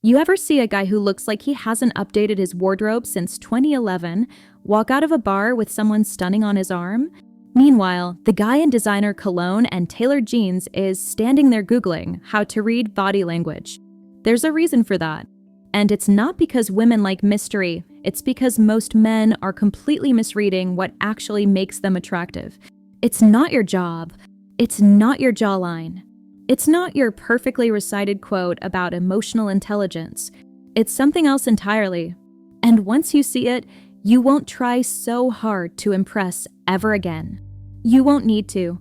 You ever see a guy who looks like he hasn't updated his wardrobe since 2011 walk out of a bar with someone stunning on his arm? Meanwhile, the guy in designer cologne and tailored jeans is standing there Googling how to read body language. There's a reason for that. And it's not because women like mystery, it's because most men are completely misreading what actually makes them attractive. It's not your job. It's not your jawline. It's not your perfectly recited quote about emotional intelligence. It's something else entirely. And once you see it, you won't try so hard to impress ever again. You won't need to.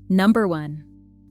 Number 1.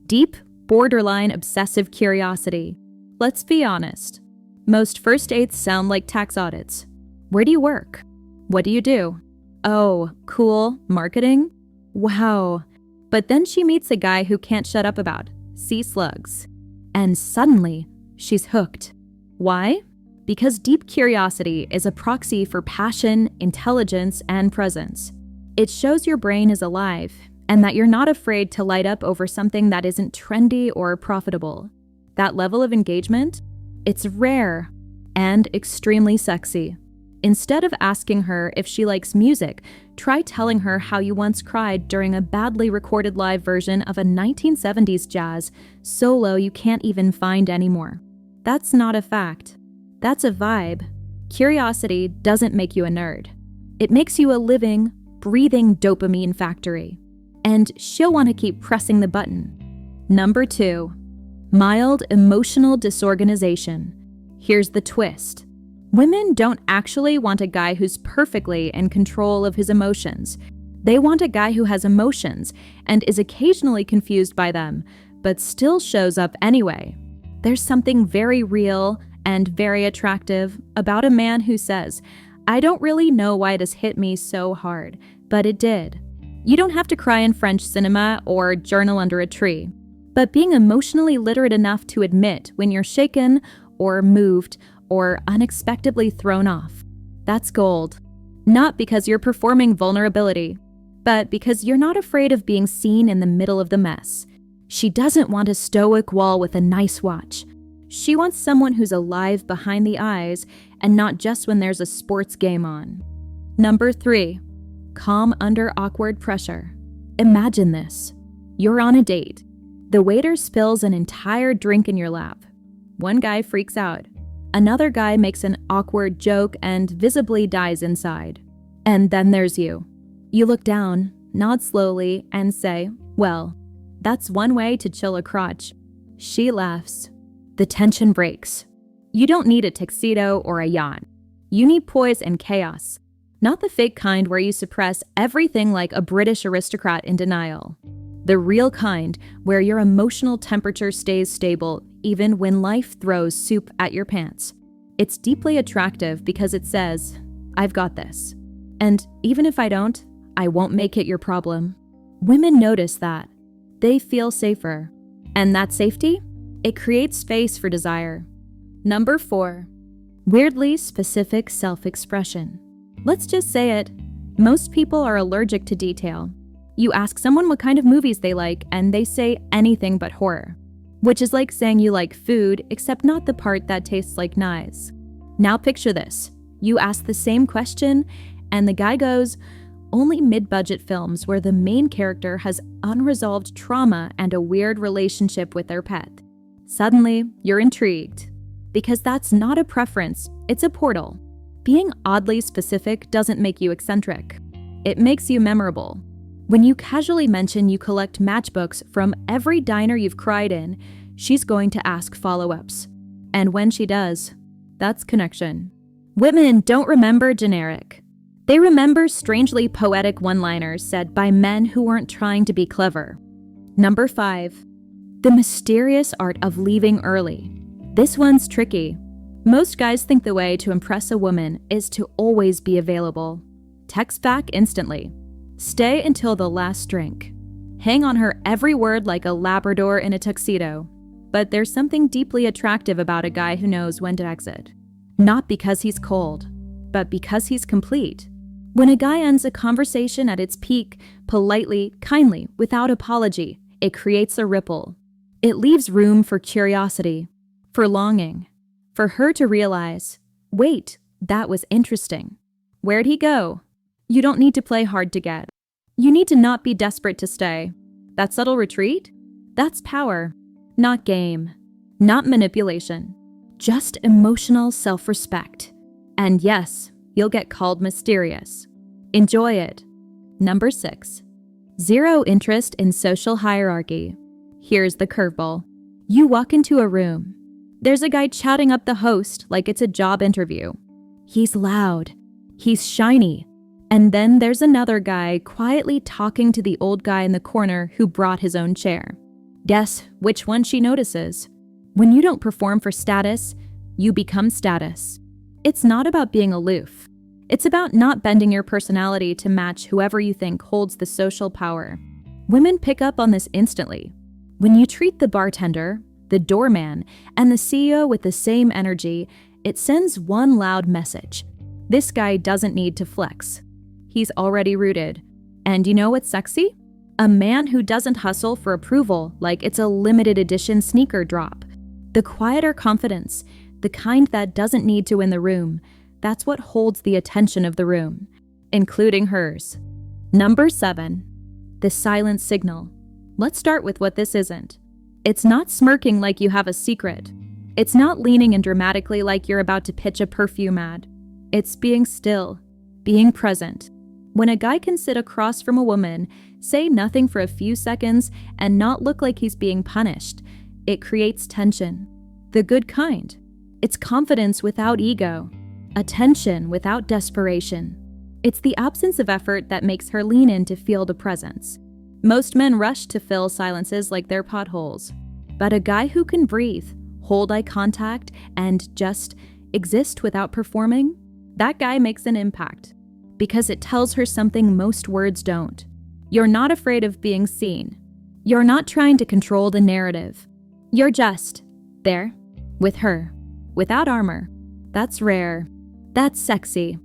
Deep, borderline obsessive curiosity. Let's be honest. Most first dates sound like tax audits. Where do you work? What do you do? Oh, cool, marketing? Wow. But then she meets a guy who can't shut up about sea slugs. And suddenly, she's hooked. Why? Because deep curiosity is a proxy for passion, intelligence, and presence. It shows your brain is alive and that you're not afraid to light up over something that isn't trendy or profitable. That level of engagement? It's rare and extremely sexy. Instead of asking her if she likes music, try telling her how you once cried during a badly recorded live version of a 1970s jazz solo you can't even find anymore. That's not a fact. That's a vibe. Curiosity doesn't make you a nerd. It makes you a living, breathing dopamine factory. And she'll want to keep pressing the button. Number 2. Mild emotional disorganization. Here's the twist. Women don't actually want a guy who's perfectly in control of his emotions. They want a guy who has emotions and is occasionally confused by them, but still shows up anyway. There's something very real and very attractive about a man who says, "I don't really know why this hit me so hard, but it did." You don't have to cry in French cinema or journal under a tree. But being emotionally literate enough to admit when you're shaken or moved or unexpectedly thrown off, that's gold. Not because you're performing vulnerability, but because you're not afraid of being seen in the middle of the mess. She doesn't want a stoic wall with a nice watch. She wants someone who's alive behind the eyes and not just when there's a sports game on. Number 3. Calm under awkward pressure. Imagine this. You're on a date. The waiter spills an entire drink in your lap. One guy freaks out. Another guy makes an awkward joke and visibly dies inside. And then there's you. You look down, nod slowly, and say, "Well, that's one way to chill a crotch." She laughs. The tension breaks. You don't need a tuxedo or a yacht. You need poise and chaos. Not the fake kind where you suppress everything like a British aristocrat in denial. The real kind where your emotional temperature stays stable even when life throws soup at your pants. It's deeply attractive because it says, "I've got this. And even if I don't, I won't make it your problem." Women notice that. They feel safer. And that safety? It creates space for desire. Number 4. Weirdly specific self-expression. Let's just say it. Most people are allergic to detail. You ask someone what kind of movies they like, and they say anything but horror. Which is like saying you like food, except not the part that tastes like knives. Now picture this. You ask the same question, and the guy goes, "Only mid-budget films where the main character has unresolved trauma and a weird relationship with their pet." Suddenly, you're intrigued. Because that's not a preference, it's a portal. Being oddly specific doesn't make you eccentric. It makes you memorable. When you casually mention you collect matchbooks from every diner you've cried in, she's going to ask follow-ups. And when she does, that's connection. Women don't remember generic. They remember strangely poetic one-liners said by men who weren't trying to be clever. Number 5. The mysterious art of leaving early. This one's tricky. Most guys think the way to impress a woman is to always be available. Text back instantly. Stay until the last drink. Hang on her every word like a Labrador in a tuxedo. But there's something deeply attractive about a guy who knows when to exit. Not because he's cold, but because he's complete. When a guy ends a conversation at its peak, politely, kindly, without apology, it creates a ripple. It leaves room for curiosity, for longing. For her to realize, wait, that was interesting. Where'd he go? You don't need to play hard to get. You need to not be desperate to stay. That subtle retreat? That's power. Not game. Not manipulation. Just emotional self-respect. And yes, you'll get called mysterious. Enjoy it. Number 6. Zero interest in social hierarchy. Here's the curveball. You walk into a room. There's a guy chatting up the host like it's a job interview. He's loud. He's shiny. And then there's another guy quietly talking to the old guy in the corner who brought his own chair. Guess which one she notices? When you don't perform for status, you become status. It's not about being aloof. It's about not bending your personality to match whoever you think holds the social power. Women pick up on this instantly. When you treat the bartender, the doorman, and the CEO with the same energy, it sends one loud message. This guy doesn't need to flex. He's already rooted. And you know what's sexy? A man who doesn't hustle for approval like it's a limited edition sneaker drop. The quieter confidence, the kind that doesn't need to win the room, that's what holds the attention of the room, including hers. Number 7. The silent signal. Let's start with what this isn't. It's not smirking like you have a secret. It's not leaning in dramatically like you're about to pitch a perfume ad. It's being still, being present. When a guy can sit across from a woman, say nothing for a few seconds, and not look like he's being punished, it creates tension. The good kind. It's confidence without ego. Attention without desperation. It's the absence of effort that makes her lean in to feel the presence. Most men rush to fill silences like they're potholes. But a guy who can breathe, hold eye contact, and just exist without performing, that guy makes an impact. Because it tells her something most words don't. You're not afraid of being seen. You're not trying to control the narrative. You're just there, with her, without armor. That's rare. That's sexy.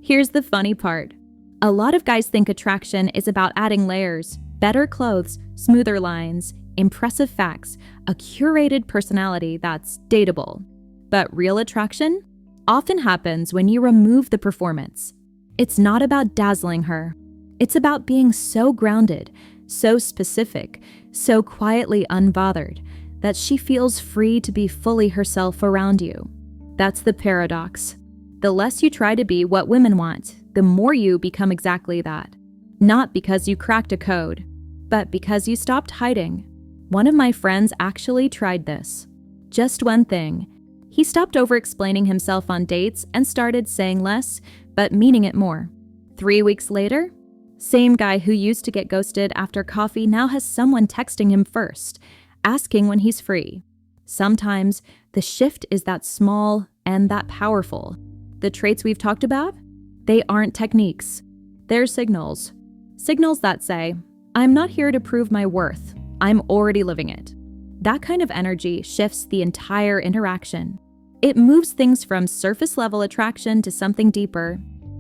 Here's the funny part. A lot of guys think attraction is about adding layers, better clothes, smoother lines, impressive facts, a curated personality that's dateable. But real attraction often happens when you remove the performance. It's not about dazzling her. It's about being so grounded, so specific, so quietly unbothered, that she feels free to be fully herself around you. That's the paradox. The less you try to be what women want, the more you become exactly that. Not because you cracked a code, but because you stopped hiding. One of my friends actually tried this. Just one thing. He stopped over-explaining himself on dates and started saying less, but meaning it more. 3 weeks later, same guy who used to get ghosted after coffee now has someone texting him first, asking when he's free. Sometimes the shift is that small and that powerful. The traits we've talked about, they aren't techniques. They're signals. Signals that say, I'm not here to prove my worth. I'm already living it. That kind of energy shifts the entire interaction. It moves things from surface-level attraction to something deeper,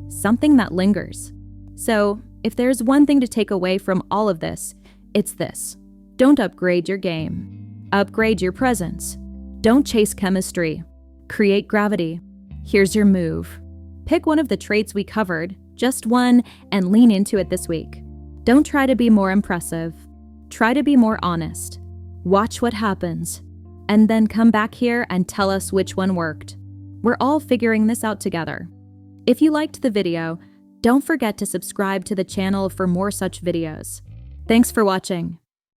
something that lingers. So, if there's one thing to take away from all of this, it's this. Don't upgrade your game. Upgrade your presence. Don't chase chemistry. Create gravity. Here's your move. Pick one of the traits we covered, just one, and lean into it this week. Don't try to be more impressive. Try to be more honest. Watch what happens. And then come back here and tell us which one worked. We're all figuring this out together. If you liked the video, don't forget to subscribe to the channel for more such videos. Thanks for watching.